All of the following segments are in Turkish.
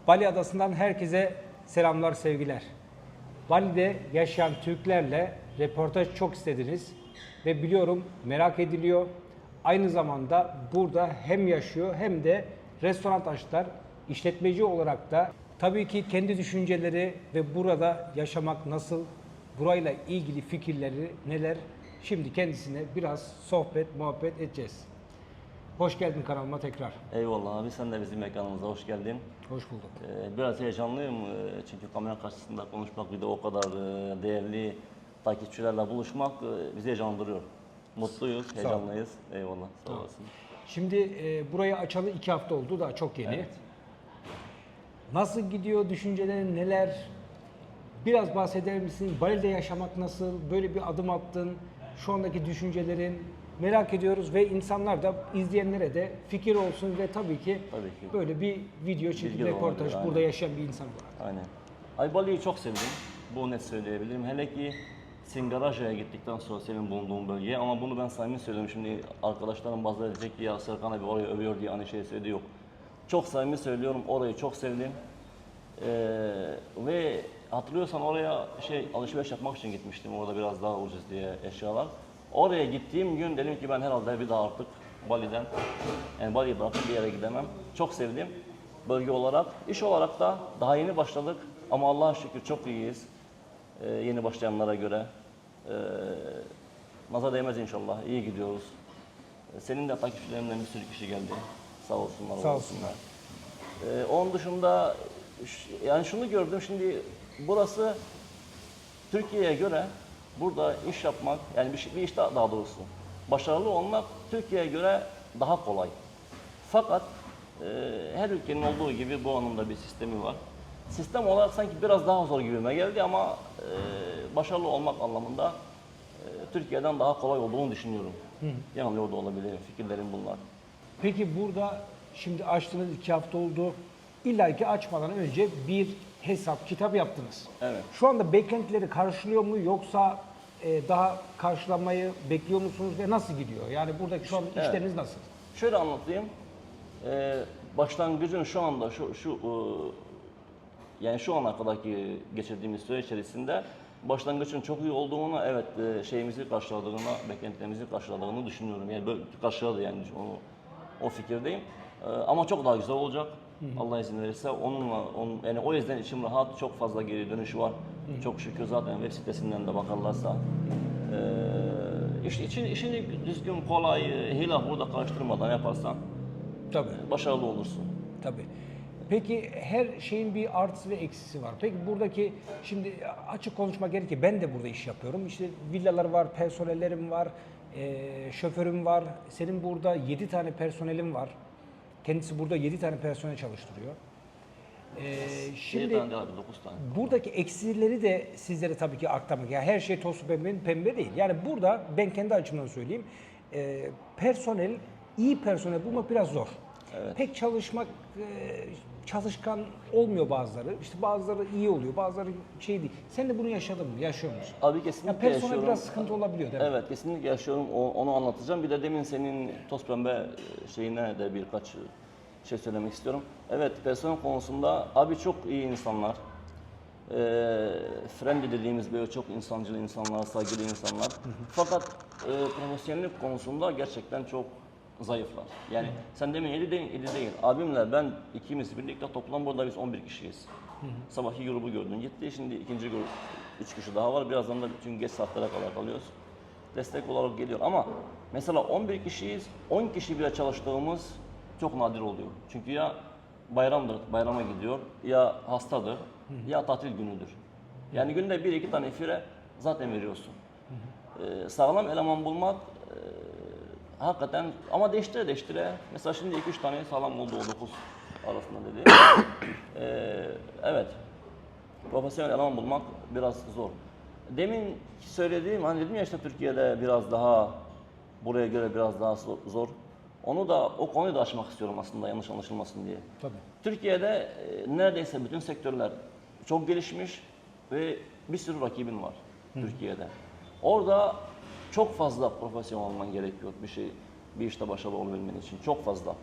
Bali Adası'ndan herkese selamlar, sevgiler. Bali'de yaşayan Türklerle röportaj çok istediniz ve biliyorum merak ediliyor. Aynı zamanda burada hem yaşıyor hem de restoran açtılar. İşletmeci olarak da tabii ki kendi düşünceleri ve burada yaşamak nasıl, burayla ilgili fikirleri neler, şimdi kendisine biraz sohbet, muhabbet edeceğiz. Hoş geldin kanalıma tekrar. Eyvallah abi, sen de bizim mekanımıza hoş geldin. Hoş bulduk. Biraz heyecanlıyım çünkü kamera karşısında konuşmak, bir de o kadar değerli takipçilerle buluşmak bizi heyecanlandırıyor. Mutluyuz, heyecanlıyız. Eyvallah, sağ olasın. Şimdi burayı açalı 2 hafta oldu da çok yeni. Evet. Nasıl gidiyor, düşüncelerin neler? Biraz bahseder misin? Bali'de yaşamak nasıl? Böyle bir adım attın. Şu andaki düşüncelerin merak ediyoruz ve insanlar da izleyenlere de fikir olsun ve tabii ki böyle bir video çekip Bilgi röportaj olabilir, burada aynen. yaşayan bir insan olarak. Aynen. Ay, Bali'yi çok sevdim. Bu net söyleyebilirim. Hele ki Singaraja'ya gittikten sonra senin bulunduğun bölgeye, ama bunu ben samimi söylüyorum. Şimdi arkadaşlarım bazıları diyecek ki ya Serkan abi orayı övüyor diye aynı şey söyledi, yok. Çok samimi söylüyorum, orayı çok sevdim. Ve hatırlıyorsan oraya alışveriş yapmak için gitmiştim. Orada biraz daha ucuz diye eşyalar. Oraya gittiğim gün dedim ki ben herhalde bir daha artık Bali'den, yani Bali'yi bırakıp bir yere gidemem. Çok sevdim bölge olarak. İş olarak da daha yeni başladık ama Allah'a şükür çok iyiyiz. Yeni başlayanlara göre. Nazar değmez inşallah. İyi gidiyoruz. Senin de takipçilerinden bir sürü kişi geldi. Sağ olsunlar. Sağ olsunlar. Onun dışında yani şunu gördüm, şimdi burası Türkiye'ye göre burada iş yapmak, yani bir işte daha doğrusu başarılı olmak Türkiye'ye göre daha kolay. Fakat her ülkenin olduğu gibi bu anlamda bir sistemi var. Sistem olarak sanki biraz daha zor gibime geldi ama başarılı olmak anlamında Türkiye'den daha kolay olduğunu düşünüyorum. Yanılıyor da olabilirim, fikirlerim bunlar. Peki burada şimdi açtığınız 2 hafta oldu. İlla ki açmadan önce bir hesap, kitap yaptınız. Evet. Şu anda beklentileri karşılıyor mu yoksa daha karşılamayı bekliyor musunuz ve nasıl gidiyor? Yani buradaki şu an işleriniz nasıl? Şöyle anlatayım. Başlangıcın şu anda yani şu ana kadarki geçirdiğimiz süre içerisinde başlangıcın çok iyi olduğunu, evet, şeyimizi karşıladığını, beklentilerimizi karşıladığını düşünüyorum. Yani böyle karşıladı, yani o fikirdeyim. Ama çok daha güzel olacak. Allah izin verirse yani o yüzden içim rahat, çok fazla geri dönüş var. Çok şükür zaten web sitesinden de bakarlarsa. İşini düzgün, kolay, hilaf burada karıştırmadan yaparsan Tabii. başarılı olursun. Tabii. Peki her şeyin bir artısı ve eksisi var. Peki buradaki, şimdi açık konuşmak gerekirse ben de burada iş yapıyorum. İşte villalar var, personellerim var, şoförüm var. Senin burada 7 tane personelin var. Kendisi burada 7 tane personel çalıştırıyor. Şimdi 7 tane değil abi, 9 tane. buradaki eksileri de sizlere tabii ki aktarmak. Yani her şey toz pembe değil. Yani burada ben kendi açımdan söyleyeyim. İyi personel bulmak biraz zor. Evet. Pek çalışkan olmuyor bazıları. İşte bazıları iyi oluyor, bazıları şey değil. Sen de bunu yaşadın mı? Yaşıyor musun? Abi kesinlikle Ya personel yaşıyorum. biraz sıkıntı olabiliyor değil mi? Evet, kesinlikle yaşıyorum. Onu anlatacağım. Bir de demin senin toz pembe şeyine de birkaç şey söylemek istiyorum. Evet, personel konusunda abi çok iyi insanlar. Friendly dediğimiz böyle çok insancıl insanlar, saygılı insanlar. Fakat profesyonellik konusunda gerçekten çok zayıflar. Yani sen demin 7 değil. Abimle ben ikimiz birlikte toplam burada biz 11 kişiyiz. Sabahki grubu gördün gitti. Şimdi ikinci grup 3 kişi daha var. Birazdan da çünkü geç saatlere kadar kalıyoruz. Destek olarak geliyor ama mesela 11 kişiyiz. 10 kişi bile çalıştığımız çok nadir oluyor. Çünkü ya bayrama gidiyor, ya hastadır, ya tatil günüdür. Yani günde 1-2 tane fire zaten veriyorsun. Sağlam eleman bulmak hakikaten, ama değiştire. Mesela şimdi 2-3 tane sağlam oldu o 9 arasında dedi. Evet. Profesyonel eleman bulmak biraz zor. Demin söylediğim, hani dedim ya işte Türkiye'de biraz daha, buraya göre biraz daha zor. O konuyu da açmak istiyorum aslında, yanlış anlaşılmasın diye. Tabii. Türkiye'de neredeyse bütün sektörler çok gelişmiş ve bir sürü rakibin var Türkiye'de. Orada çok fazla profesyonel olman gerekiyor bir işte başarılı olabilmen için. Çok fazla.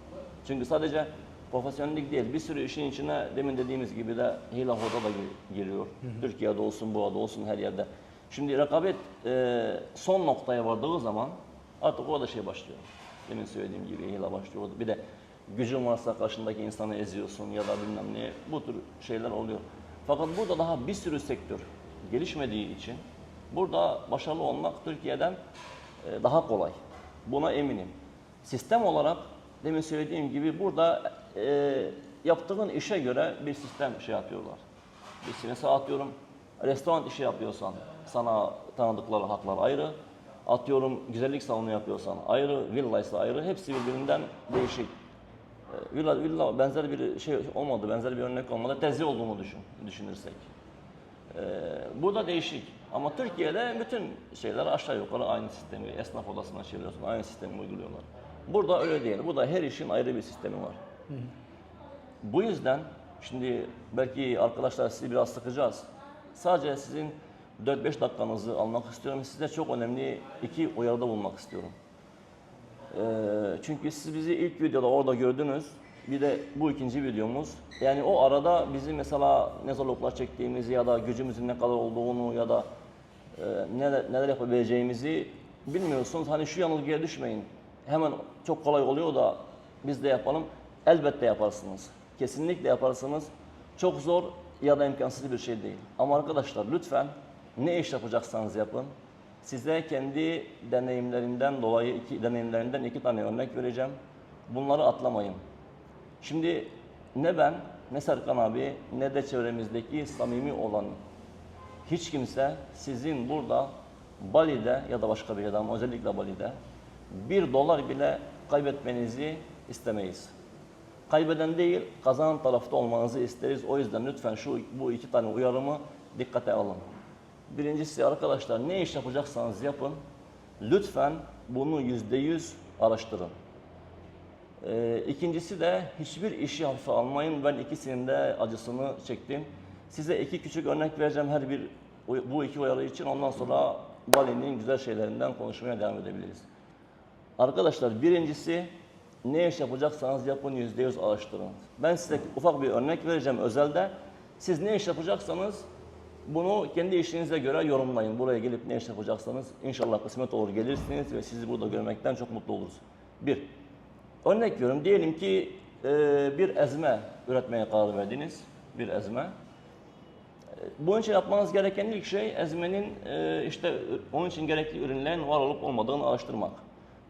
Çünkü sadece Profesyonellik değil, bir sürü işin içine demin dediğimiz gibi de hile hoda da giriyor. Türkiye'de olsun, burada olsun, her yerde. Şimdi rekabet son noktaya vardığı zaman artık orada şey başlıyor. Demin söylediğim gibi hile başlıyor. Bir de gücün varsa karşındaki insanı eziyorsun ya da bilmem ne, bu tür şeyler oluyor. Fakat burada daha bir sürü sektör gelişmediği için burada başarılı olmak Türkiye'den daha kolay. Buna eminim. Sistem olarak demin söylediğim gibi burada yaptığın işe göre bir sistem şey yapıyorlar. Bir mesela atıyorum restoran işi yapıyorsan sana tanıdıkları haklar ayrı. Atıyorum güzellik salonu yapıyorsan ayrı, villa ise ayrı. Hepsi birbirinden değişik. Villa benzer bir şey olmadı, benzer bir örnek olmadı. Tezi olduğunu düşünürsek. Burada değişik. Ama Türkiye'de bütün şeyler aşağı yukarı aynı sistemi, esnaf odasına çeviriyorsun, aynı sistemi uyguluyorlar. Burada öyle değil. Burada her işin ayrı bir sistemi var. Bu yüzden şimdi belki arkadaşlar sizi biraz sıkacağız. Sadece sizin 4-5 dakikanızı almak istiyorum. Size çok önemli 2 uyarıda bulunmak istiyorum. Çünkü siz bizi ilk videoda orada gördünüz. Bir de bu ikinci videomuz. Yani o arada bizim mesela ne zorluklar çektiğimizi ya da gücümüzün ne kadar olduğunu ya da neler yapabileceğimizi bilmiyorsunuz. Hani şu yanılgıya düşmeyin. Hemen çok kolay oluyor da biz de yapalım. Elbette yaparsınız. Kesinlikle yaparsınız. Çok zor ya da imkansız bir şey değil. Ama arkadaşlar lütfen ne iş yapacaksanız yapın. Size kendi deneyimlerimden iki tane örnek vereceğim. Bunları atlamayın. Şimdi ne ben, ne Serkan abi, ne de çevremizdeki samimi olan hiç kimse sizin burada Bali'de ya da başka bir yerde ama özellikle Bali'de $1 bile kaybetmenizi istemeyiz. Kaybeden değil, kazanan tarafta olmanızı isteriz. O yüzden lütfen bu 2 tane uyarımı dikkate alın. Birincisi arkadaşlar ne iş yapacaksanız yapın. Lütfen bunu %100 araştırın. İkincisi de hiçbir işi hafife almayın. Ben ikisinin de acısını çektim. Size 2 küçük örnek vereceğim bu 2 uyarı için. Ondan sonra Bali'nin güzel şeylerinden konuşmaya devam edebiliriz. Arkadaşlar birincisi ne iş yapacaksanız yapın %100 araştırın. Ben size ufak bir örnek vereceğim özelde. Siz ne iş yapacaksanız bunu kendi işinize göre yorumlayın. Buraya gelip ne iş yapacaksanız inşallah kısmet olur gelirsiniz ve sizi burada görmekten çok mutlu oluruz. Örnek veriyorum. Diyelim ki bir ezme üretmeye karar verdiniz. Bir ezme. Bunun için yapmanız gereken ilk şey ezmenin işte onun için gerekli ürünlerin var olup olmadığını araştırmak.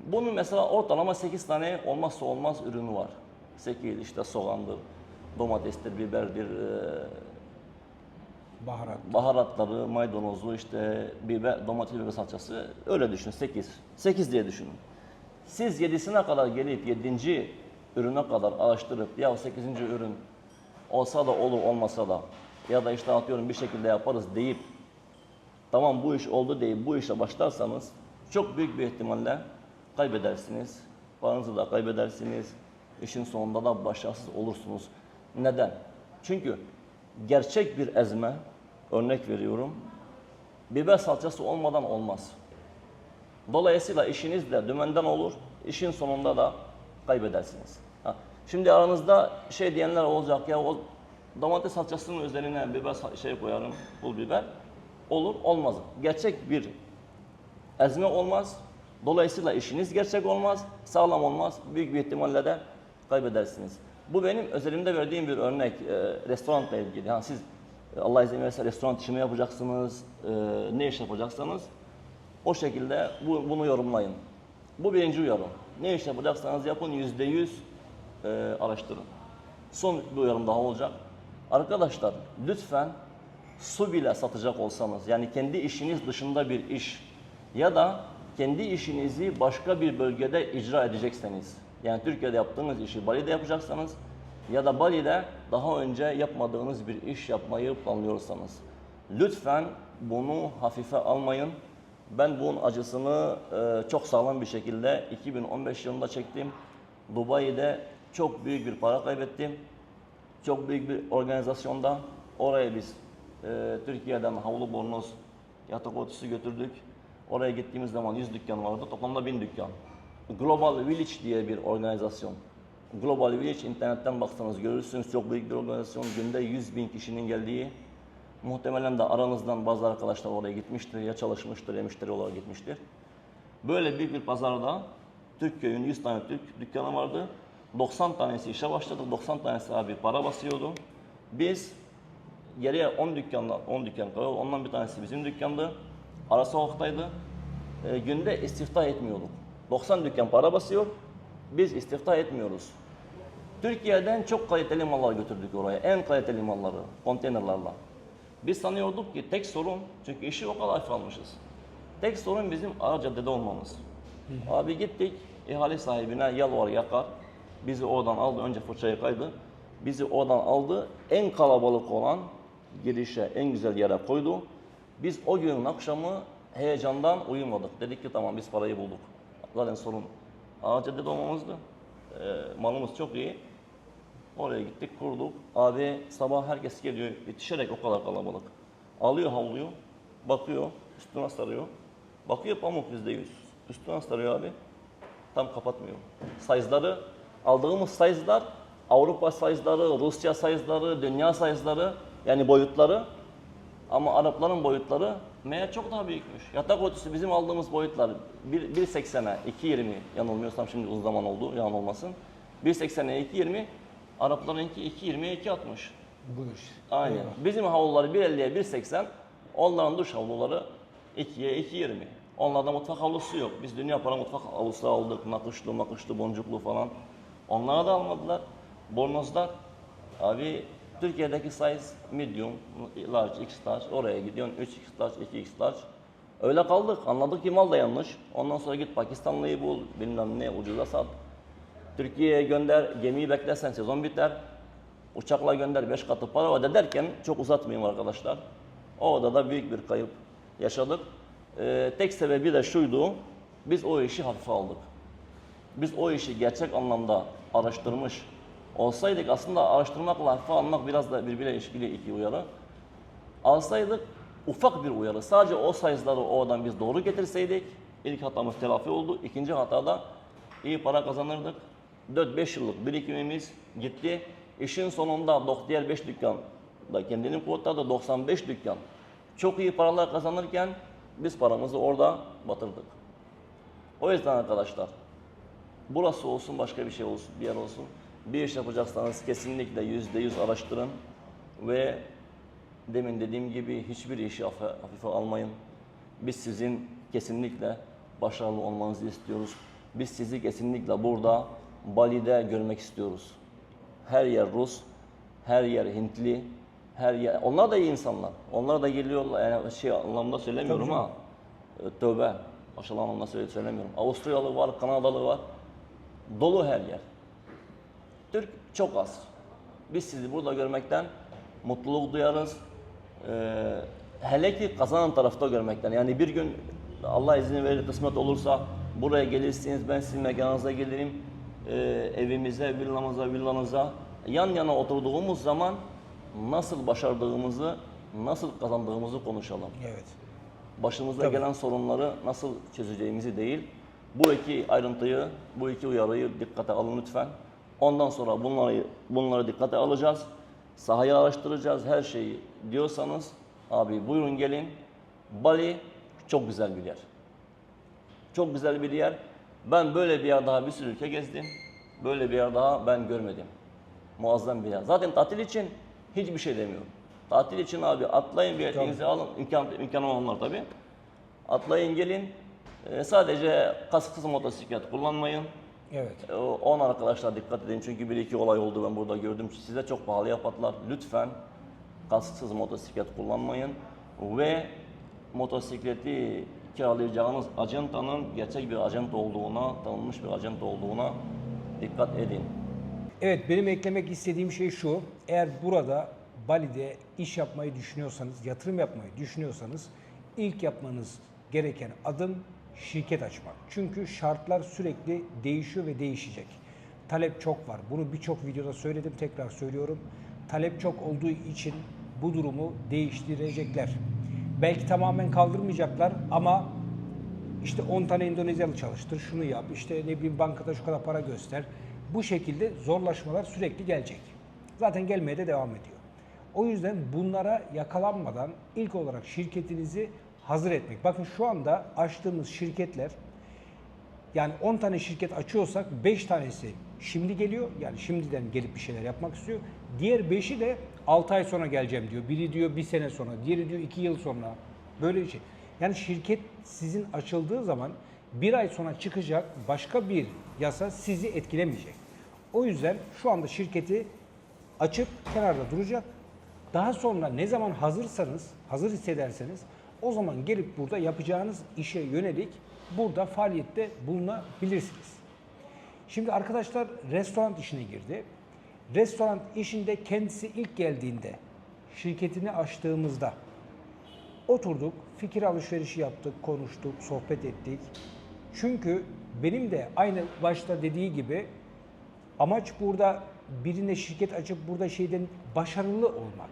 Bunun mesela ortalama 8 tane olmazsa olmaz ürünü var. 8 işte soğandır, domatestir, biberdir, baharatları, maydanozu, işte domates biber salçası öyle düşünün 8. 8 diye düşünün. Siz 7'sine kadar gelip 7. ürüne kadar araştırıp ya 8. ürün olsa da olur olmasa da ya da işte atıyorum bir şekilde yaparız deyip tamam bu iş oldu deyip bu işe başlarsanız çok büyük bir ihtimalle kaybedersiniz. Paranızı da kaybedersiniz. İşin sonunda da başarısız olursunuz. Neden? Çünkü gerçek bir ezme, örnek veriyorum, biber salçası olmadan olmaz. Dolayısıyla işiniz de dümenden olur, işin sonunda da kaybedersiniz. Şimdi aranızda şey diyenler olacak ya o domates salçasının üzerine biber koyarım, pul biber. Olur, olmaz. Gerçek bir ezme olmaz. Dolayısıyla işiniz gerçek olmaz, sağlam olmaz. Büyük bir ihtimalle de kaybedersiniz. Bu benim özelimde verdiğim bir örnek restoranla ilgili. Yani siz Allah izin verirse restoran işi mi yapacaksınız, ne iş yapacaksanız o şekilde bunu yorumlayın. Bu birinci uyarım. Ne iş yapacaksanız yapın %100 araştırın. Son bir uyarım daha olacak. Arkadaşlar lütfen su bile satacak olsanız yani kendi işiniz dışında bir iş ya da kendi işinizi başka bir bölgede icra edecekseniz yani Türkiye'de yaptığınız işi Bali'de yapacaksanız ya da Bali'de daha önce yapmadığınız bir iş yapmayı planlıyorsanız lütfen bunu hafife almayın. Ben bunun acısını çok sağlam bir şekilde 2015 yılında çektim. Dubai'de çok büyük bir para kaybettim. Çok büyük bir organizasyonda oraya biz Türkiye'den havlu bornoz yatak örtüsü götürdük. Oraya gittiğimiz zaman 100 dükkan vardı. Toplamda 1000 dükkan. Global Village diye bir organizasyon. Global Village internetten baksanız görürsünüz. Çok büyük bir organizasyon. Günde 100.000 kişinin geldiği. Muhtemelen de aranızdan bazı arkadaşlar oraya gitmiştir, ya çalışmıştır, ya müşteri olarak gitmiştir. Böyle büyük bir pazarda Türkköy'ün 100 tane Türk dükkanı vardı. 90 tanesi işe başladı, 90 tanesi abi para basıyordu. Biz geriye 10 dükkan kalıyor, ondan bir tanesi bizim dükkandı. Ara sokaktaydı. Günde istiftah etmiyorduk. 90 dükkan para basıyor, biz istiftah etmiyoruz. Türkiye'den çok kaliteli mallar götürdük oraya, en kaliteli malları, konteynerlarla. Biz sanıyorduk ki tek sorun, çünkü işi o kadar hafif almışız. Tek sorun bizim ara caddede olmamız. Abi gittik, ihale sahibine yalvar yakar. Bizi oradan aldı, önce fırçayı kaydı. Bizi oradan aldı, en kalabalık olan girişe, en güzel yere koydu. Biz o günün akşamı heyecandan uyumadık. Dedik ki tamam biz parayı bulduk. Zaten sorun ara caddede olmamızdı. Malımız çok iyi. Oraya gittik, kurduk. Abi sabah herkes geliyor, yetişerek o kadar kalabalık. Alıyor havluyu, bakıyor, üstüne sarıyor. Bakıyor pamuk %100. Üstüne sarıyor abi, tam kapatmıyor. Size'ları, aldığımız size'lar, Avrupa size'ları, Rusya size'ları, dünya size'ları, yani boyutları. Ama Arapların boyutları meğer çok daha büyükmüş. Yatak örtüsü bizim aldığımız boyutlar 1.80'e 2.20, yanılmıyorsam şimdi uzun zaman oldu, yalan olmasın. 1.80'e 2.20, Araplarınki 2.20'ye 2.60. Buyur. Aynen. Eyvallah. Bizim havluları 1.50'ye 1.80, onların duş havluları 2'ye 2.20. Onlarda mutfak havlusu yok. Biz dünya para mutfak havlusu aldık, nakışlı, boncuklu falan. Onlara da almadılar. Bornozlar, abi Türkiye'deki size medium, large, x large, oraya gidiyorsun 3x large, 2x large. Öyle kaldık, anladık ki mal da yanlış. Ondan sonra git Pakistanlıyı bul, bilmem ne, ucuza sat. Türkiye'ye gönder, gemiyi beklersen sezon biter. Uçakla gönder 5 katı para öde derken, çok uzatmayayım arkadaşlar. Orada da büyük bir kayıp yaşadık. Tek sebebi de şuydu, biz o işi hafife aldık. Biz o işi gerçek anlamda araştırmış olsaydık, aslında araştırmakla hafife almak biraz da birbiriyle ilişkili iki uyarı. Alsaydık ufak bir uyarı, sadece o size'ları oradan biz doğru getirseydik, ilk hatamız telafi oldu. İkinci hatada iyi para kazanırdık. 4-5 yıllık birikimimiz gitti. İşin sonunda diğer 5 dükkan da kendinin kurtardı, 95 dükkan çok iyi paralar kazanırken biz paramızı orada batırdık. O yüzden arkadaşlar, burası olsun, başka bir şey olsun, bir yer olsun, bir iş yapacaksanız kesinlikle %100 araştırın ve demin dediğim gibi hiçbir işi hafife almayın. Biz sizin kesinlikle başarılı olmanızı istiyoruz. Biz sizi kesinlikle burada Bali'de görmek istiyoruz. Her yer Rus, her yer Hintli, her yer. Onlar da iyi insanlar. Onlar da geliyorlar. Yani şey anlamda söylemiyorum ha. Tövbe. Aşağı anlamda söylemiyorum. Avusturyalı var, Kanadalı var. Dolu her yer. Türk çok az. Biz sizi burada görmekten mutluluk duyarız. Hele ki kazanan tarafta görmekten. Yani bir gün Allah izin verir, kısmet olursa buraya gelirsiniz, ben sizin mekanınıza gelirim. Evimize, villanıza yan yana oturduğumuz zaman nasıl başardığımızı, nasıl kazandığımızı konuşalım. Evet. Başımıza Tabii. gelen sorunları nasıl çözeceğimizi değil, bu iki ayrıntıyı, bu iki uyarıyı dikkate alın lütfen. Ondan sonra bunları dikkate alacağız. Sahayı araştıracağız, her şeyi diyorsanız abi buyurun gelin. Bali çok güzel bir yer. Çok güzel bir yer. Ben böyle bir yer daha bir sürü ülke gezdim. Böyle bir yer daha ben görmedim. Muazzam bir yer. Zaten tatil için hiçbir şey demiyorum. Tatil için abi atlayın, biletinizi alın. İmkanı olanlar tabii. Atlayın gelin. Sadece kasksız motosiklet kullanmayın. Evet. Ona arkadaşlar dikkat edin çünkü bir iki olay oldu ben burada gördüm. Size çok pahalıya patlar. Lütfen kasksız motosiklet kullanmayın ve motosikleti kiralayacağınız ajantanın gerçek bir ajanta olduğuna, tanınmış bir ajanta olduğuna dikkat edin. Evet, benim eklemek istediğim şey şu. Eğer burada Bali'de iş yapmayı düşünüyorsanız, yatırım yapmayı düşünüyorsanız ilk yapmanız gereken adım şirket açmak. Çünkü şartlar sürekli değişiyor ve değişecek. Talep çok var. Bunu birçok videoda söyledim, tekrar söylüyorum. Talep çok olduğu için bu durumu değiştirecekler. Belki tamamen kaldırmayacaklar ama işte 10 tane Endonezyalı çalıştır, şunu yap, işte ne bileyim bankada şu kadar para göster. bu şekilde zorlaşmalar sürekli gelecek. Zaten gelmeye de devam ediyor. O yüzden bunlara yakalanmadan ilk olarak şirketinizi hazır etmek. Bakın şu anda açtığımız şirketler, yani 10 tane şirket açıyorsak 5 tanesi şimdi geliyor. Yani şimdiden gelip bir şeyler yapmak istiyor. Diğer 5'i de 6 ay sonra geleceğim diyor. Biri diyor 1 sene sonra, diğeri diyor 2 yıl sonra. Böyle bir şey. Yani şirket sizin açıldığı zaman 1 ay sonra çıkacak başka bir yasa sizi etkilemeyecek. O yüzden şu anda şirketi açıp kenarda duracak. Daha sonra ne zaman hazırsanız, hazır hissederseniz o zaman gelip burada yapacağınız işe yönelik burada faaliyette bulunabilirsiniz. Şimdi arkadaşlar restoran işine girdi. Restoran işinde kendisi ilk geldiğinde, şirketini açtığımızda oturduk, fikir alışverişi yaptık, konuştuk, sohbet ettik. Çünkü benim de aynı başta dediği gibi amaç burada birine şirket açıp burada şeyden başarılı olmak.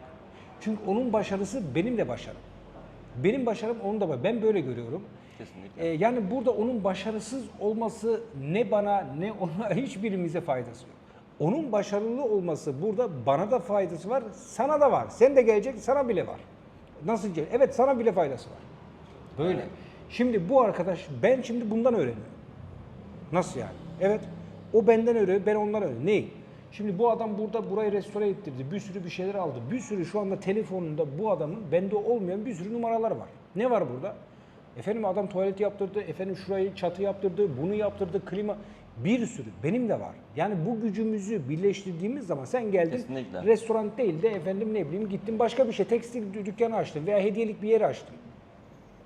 Çünkü onun başarısı benim de başarım. Benim başarım onun da başarım. Ben böyle görüyorum. Kesinlikle. Yani burada onun başarısız olması ne bana ne ona hiçbirimize faydası yok. Onun başarılı olması burada bana da faydası var, sana da var. Sen de gelecek, sana bile var. Nasıl diyeceğim? Evet, sana bile faydası var. Böyle. Evet. Şimdi bu arkadaş, ben şimdi bundan öğreniyorum. Nasıl yani? Evet, o benden öğreniyor, ben ondan öğreniyorum. Neyi? Şimdi bu adam burada burayı restore ettirdi, bir sürü bir şeyler aldı. Bir sürü şu anda telefonunda bu adamın bende olmayan bir sürü numaraları var. Ne var burada? Efendim adam tuvalet yaptırdı, efendim şurayı çatı yaptırdı, bunu yaptırdı, klima, bir sürü. Benim de var. Yani bu gücümüzü birleştirdiğimiz zaman sen geldin, Kesinlikle. restoran değil de efendim ne bileyim gittin başka bir şey, tekstil dükkanı açtın veya hediyelik bir yer açtın.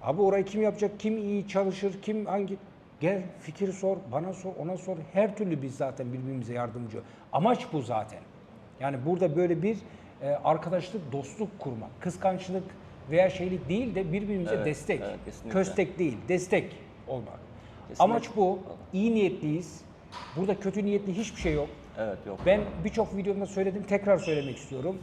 Abi orayı kim yapacak, kim iyi çalışır, kim hangi... Gel fikir sor, bana sor, ona sor. Her türlü biz zaten birbirimize yardımcı. Amaç bu zaten. Yani burada böyle bir arkadaşlık, dostluk kurmak, kıskançlık veya şeylik değil de birbirimize Evet, destek. evet, kesinlikle. Köstek değil, destek olmak. Kesinlikle. Amaç bu. İyi niyetliyiz. Burada kötü niyetli hiçbir şey yok. Evet, yok. Ben birçok videomda söyledim, tekrar söylemek istiyorum.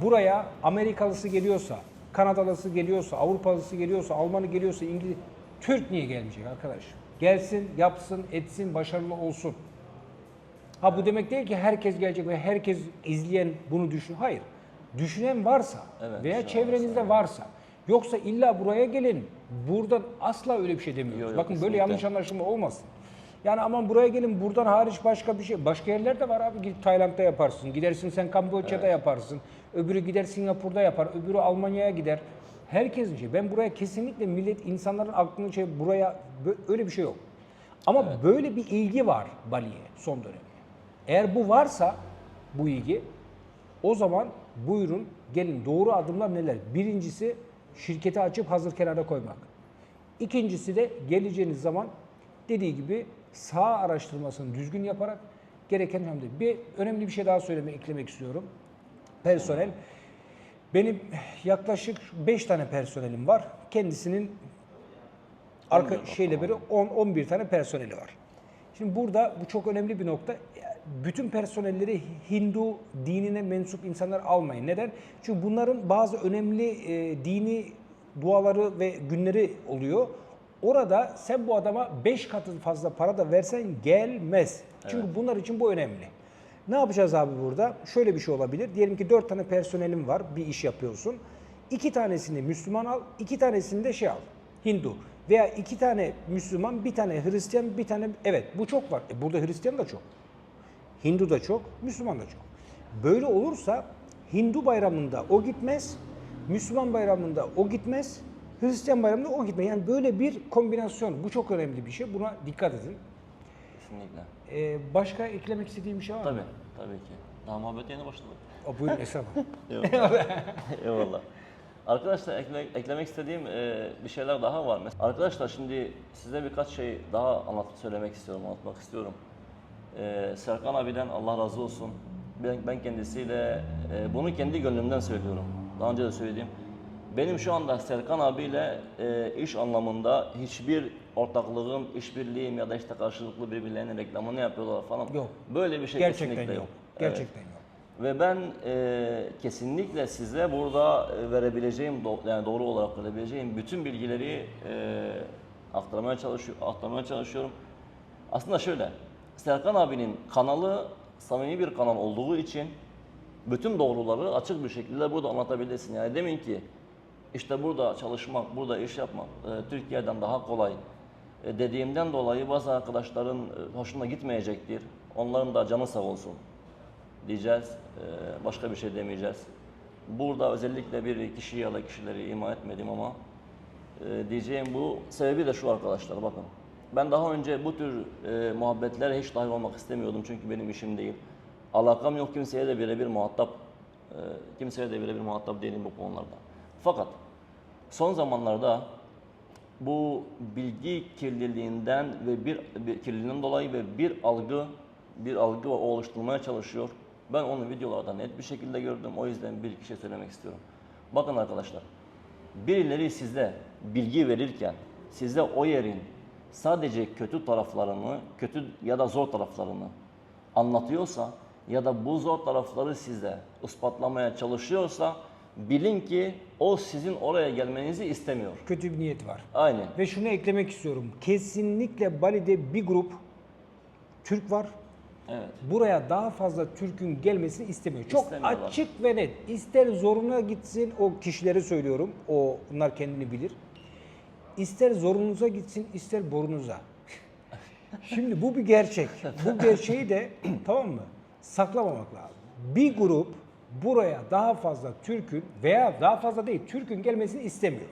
Buraya Amerikalısı geliyorsa, Kanadalısı geliyorsa, Avrupalısı geliyorsa, Almanı geliyorsa, İngiliz... Türk niye gelmeyecek arkadaş? Gelsin, yapsın, etsin, başarılı olsun. Ha bu demek değil ki herkes gelecek ve herkes izleyen bunu düşün. Hayır. Düşünen varsa Evet, veya düşünen çevrenizde varsa. Yoksa illa buraya gelin. Buradan asla öyle bir şey demiyoruz. Yok, yok, Bakın böyle kesinlikle. yanlış anlaşılma olmasın. Yani aman buraya gelin, buradan hariç başka bir şey. Başka yerler de var abi. Gidip Tayland'da yaparsın. Gidersin sen Kamboçya'da yaparsın. Öbürü gider Singapur'da yapar. Öbürü Almanya'ya gider. Herkesin şey. Ben buraya kesinlikle insanların aklını buraya öyle bir şey yok. Ama böyle bir ilgi var Bali'ye son dönemde. Eğer bu varsa bu ilgi, o zaman buyurun gelin, doğru adımlar neler? Birincisi şirketi açıp hazır kenara koymak. İkincisi de geleceğiniz zaman dediği gibi saha araştırmasını düzgün yaparak gereken hamle. Bir önemli bir şey daha eklemek istiyorum. Personel. Benim yaklaşık 5 tane personelim var. Kendisinin arka şeyle beri 10-11 tane personeli var. Şimdi burada bu çok önemli bir nokta. Bütün personelleri Hindu dinine mensup insanlar almayın. Neden? Çünkü bunların bazı önemli dini duaları ve günleri oluyor. Orada sen bu adama 5 katı fazla para da versen gelmez. Çünkü bunlar için bu önemli. Ne yapacağız abi burada? Şöyle bir şey olabilir. Diyelim ki 4 tane personelim var, bir iş yapıyorsun. 2 tanesini Müslüman al, 2 tanesini de şey al, Hindu. Veya 2 tane Müslüman, 1 tane Hristiyan, 1 tane... Evet bu çok var. Burada Hristiyan da çok. Hindu da çok, Müslüman da çok. Böyle olursa Hindu bayramında o gitmez, Müslüman bayramında o gitmez, Hristiyan bayramında o gitmez. Yani böyle bir kombinasyon. Bu çok önemli bir şey. Buna dikkat edin. Kesinlikle. Başka eklemek istediğim bir şey var mı? Tabii, tabii ki. Daha muhabbet yeni başladı. Buyurun estağfurullah. Eyvallah. Eyvallah. Arkadaşlar eklemek istediğim bir şeyler daha var. Arkadaşlar şimdi size birkaç şey daha söylemek istiyorum, anlatmak istiyorum. Serkan abiden Allah razı olsun. Ben kendisiyle bunu kendi gönlümden söylüyorum. Daha önce de söylediğim. Benim şu anda Serkan abiyle iş anlamında hiçbir ortaklığım, işbirliğim ya da işte karşılıklı birbirlerinin reklamını yapıyorlar falan. Yok. Böyle bir şey Gerçekten kesinlikle yok. yok. Gerçekten yok. Ve ben kesinlikle size burada verebileceğim, yani doğru olarak verebileceğim bütün bilgileri aktarmaya çalışıyorum. Aslında şöyle, Serkan abinin kanalı samimi bir kanal olduğu için bütün doğruları açık bir şekilde burada anlatabilirsin. Yani demin ki işte burada çalışmak, burada iş yapmak Türkiye'den daha kolay dediğimden dolayı bazı arkadaşların hoşuna gitmeyecektir. Onların da canı sağ olsun diyeceğiz. Başka bir şey demeyeceğiz. Burada özellikle bir kişiyi ya da kişileri ima etmedim ama diyeceğim bu sebebi de şu arkadaşlar, bakın. Ben daha önce bu tür muhabbetlere hiç dahil olmak istemiyordum çünkü benim işim değil. Alakam yok, kimseye de birebir muhatap değilim bu konularda. Fakat son zamanlarda bu bilgi kirliliğinden ve bir kirliliğinden dolayı ve bir algı oluşturmaya çalışıyor. Ben onu videolarda net bir şekilde gördüm. O yüzden bir iki şey söylemek istiyorum. Bakın arkadaşlar, birileri size bilgi verirken size o yerin sadece kötü taraflarını, kötü ya da zor taraflarını anlatıyorsa ya da bu zor tarafları size ispatlamaya çalışıyorsa bilin ki o sizin oraya gelmenizi istemiyor. Kötü bir niyet var. Aynen. Ve şunu eklemek istiyorum. Kesinlikle Bali'de bir grup Türk var. Evet. Buraya daha fazla Türk'ün gelmesini istemiyor. Çok İstemiyorlar. açık ve net. İster zoruna gitsin, o kişileri söylüyorum. Onlar kendini bilir. İster zorunuza gitsin, ister borunuza. Şimdi bu bir gerçek. Bu gerçeği de tamam mı? Saklamamak lazım. Bir grup buraya daha fazla Türk'ün veya daha fazla değil Türk'ün gelmesini istemiyor.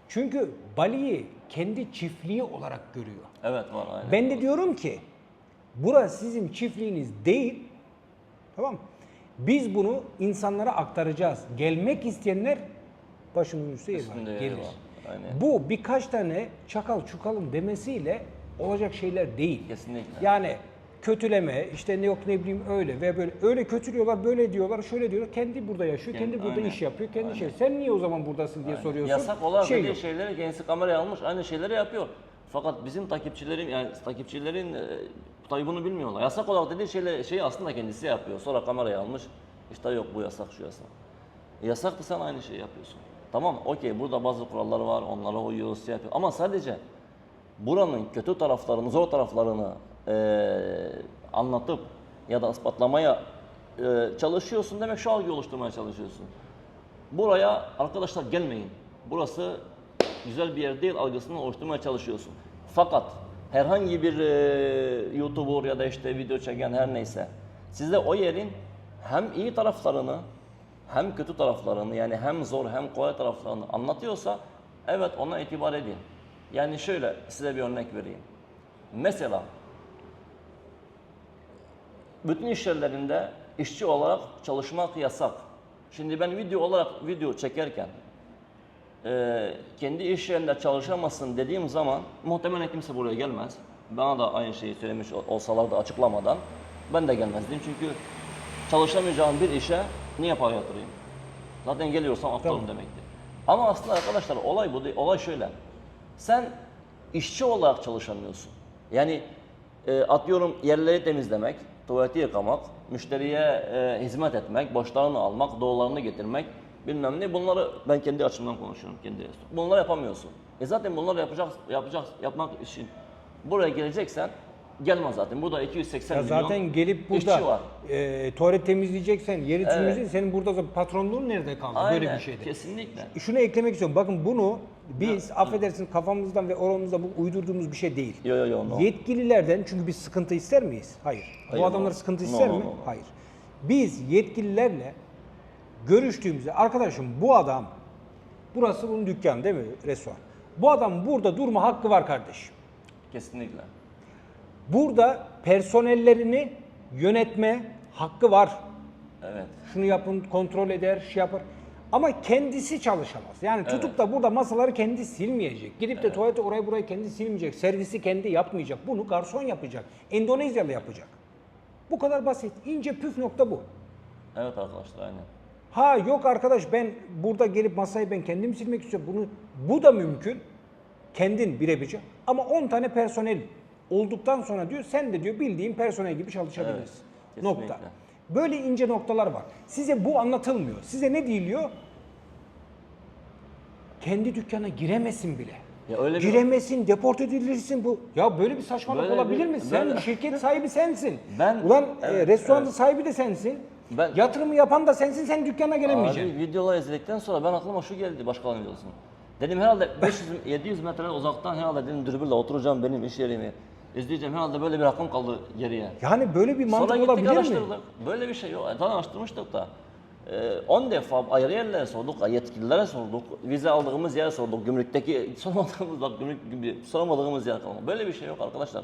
Çünkü Bali'yi kendi çiftliği olarak görüyor. Evet var aynen. Ben de diyorum ki burası sizin çiftliğiniz değil. Tamam mı? Biz bunu insanlara aktaracağız. Gelmek isteyenler başımın üstü yeri var. Üstünde yeri Gelir. var. Aynen. Bu birkaç tane çakal çukalın demesiyle olacak şeyler değil. Kesinlikle. Yani kötüleme, işte yok ne bileyim öyle ve böyle öyle kötülüyorlar, böyle diyorlar, şöyle diyorlar. Kendi burada yaşıyor, kendi burada Aynen. iş yapıyor, kendi Aynen. şey. Sen niye o zaman buradasın diye soruyorsun. Yasak olarak dediği yok. şeyleri kendisi kameraya almış, aynı şeyleri yapıyor. Fakat bizim takipçilerin tabii bunu bilmiyorlar. Yasak olarak dediği şeyi aslında kendisi yapıyor. Sonra kameraya almış, işte yok bu yasak, şu yasak. Yasak da sen aynı şeyi yapıyorsun. Tamam, okey, burada bazı kurallar var, onlara uyuyoruz, şey yapıyor. Ama sadece buranın kötü taraflarını, zor taraflarını anlatıp ya da ispatlamaya çalışıyorsun demek, şu algıyı oluşturmaya çalışıyorsun. Buraya arkadaşlar gelmeyin. Burası güzel bir yer değil algısını oluşturmaya çalışıyorsun. Fakat herhangi bir YouTuber ya da işte video çeken her neyse size o yerin hem iyi taraflarını hem kötü taraflarını, yani hem zor hem kolay taraflarını anlatıyorsa evet ona itibar edin. Yani şöyle size bir örnek vereyim. Mesela bütün iş yerlerinde işçi olarak çalışmak yasak. Şimdi ben video çekerken kendi iş yerinde çalışamazsın dediğim zaman muhtemelen kimse buraya gelmez. Bana da aynı şeyi söylemiş olsalar da açıklamadan ben de gelmezdim. Çünkü çalışamayacağım bir işe niye para yatırayım? Zaten geliyorsam aptalım demektir. Ama aslında arkadaşlar olay bu değil. Olay şöyle. Sen işçi olarak çalışamıyorsun. Yani atıyorum yerleri temizlemek, tuvaleti yıkamak, müşteriye hizmet etmek, borçlarını almak, doğrularını getirmek, bilmem ne. Bunları ben kendi açımdan konuşuyorum, kendi restoran. Bunları yapamıyorsun. Zaten bunları yapmak için buraya geleceksen gelme zaten. Burada 280 Ya milyon zaten gelip işçi burada var. tuvalet temizleyeceksen, yeri temizleyeceksen senin burada patronluğun nerede kaldı böyle bir şeyde? Kesinlikle. Şunu eklemek istiyorum. Bakın bunu biz affedersin kafamızdan ve oramızda bu uydurduğumuz bir şey değil. No. Yetkililerden çünkü biz sıkıntı ister miyiz? Hayır. Hayır, Bu adamlar no. sıkıntı No, ister no, mi? no. Hayır. Biz yetkililerle görüştüğümüzde arkadaşım bu adam burası bunun dükkanı değil mi? Restoran. Bu adam burada durma hakkı var kardeşim. Kesinlikle. Burada personellerini yönetme hakkı var. Evet. Şunu yapın, kontrol eder, şey yapar. Ama kendisi çalışamaz. Yani tutup da burada masaları kendi silmeyecek. Gidip de tuvalete orayı burayı kendi silmeyecek. Servisi kendi yapmayacak. Bunu garson yapacak. Endonezyalı yapacak. Bu kadar basit. İnce püf nokta bu. Evet arkadaşlar aynen. Ha yok arkadaş ben burada gelip masayı ben kendim silmek istiyorum. Bu da mümkün. Kendin birebir. Ama 10 tane personel olduktan sonra diyor sen de diyor bildiğin personel gibi çalışabilirsin. Evet, Nokta. kesinlikle. Böyle ince noktalar var. Size bu anlatılmıyor. Size ne diyiliyor? Kendi dükkana giremesin bile. Ya öyle bir- Giremezsin, deport edilirsin bu. Ya böyle bir saçmalık Böyle olabilir bir- mi? Sen böyle- şirket sahibi sensin. Ben- Ulan evet, restoranın evet. sahibi de sensin. Ben- Yatırımı yapan da sensin. Sen dükkana gelemeyeceksin. Abi videoları izledikten sonra ben aklıma şu geldi başkalarının videosunu. Dedim herhalde 500-700 metre uzaktan herhalde dedim dürbünle oturacağım benim iş yerimi. İzleyeceğim herhalde böyle bir rakam kaldı geriye. Yani böyle bir mantık Sonra gittik olabilir mi? araştırdık. Böyle bir şey yok. Zaten araştırmıştık da. 10 defa ayrı yerlere sorduk, yetkililere sorduk, vize aldığımız yere sorduk, gümrükteki sormadığımız bak gümrük soramadığımız yer kalmadı. Böyle bir şey yok arkadaşlar.